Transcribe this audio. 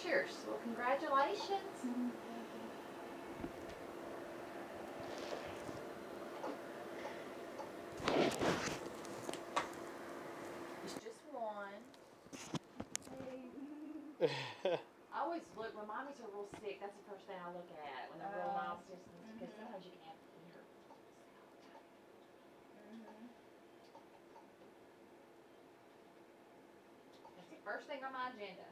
pictures. Well, congratulations. It's just one. I always look, when mommies are real sick, that's the first thing I look at when they're real nice, because sometimes you can have fever. That's the first thing on my agenda.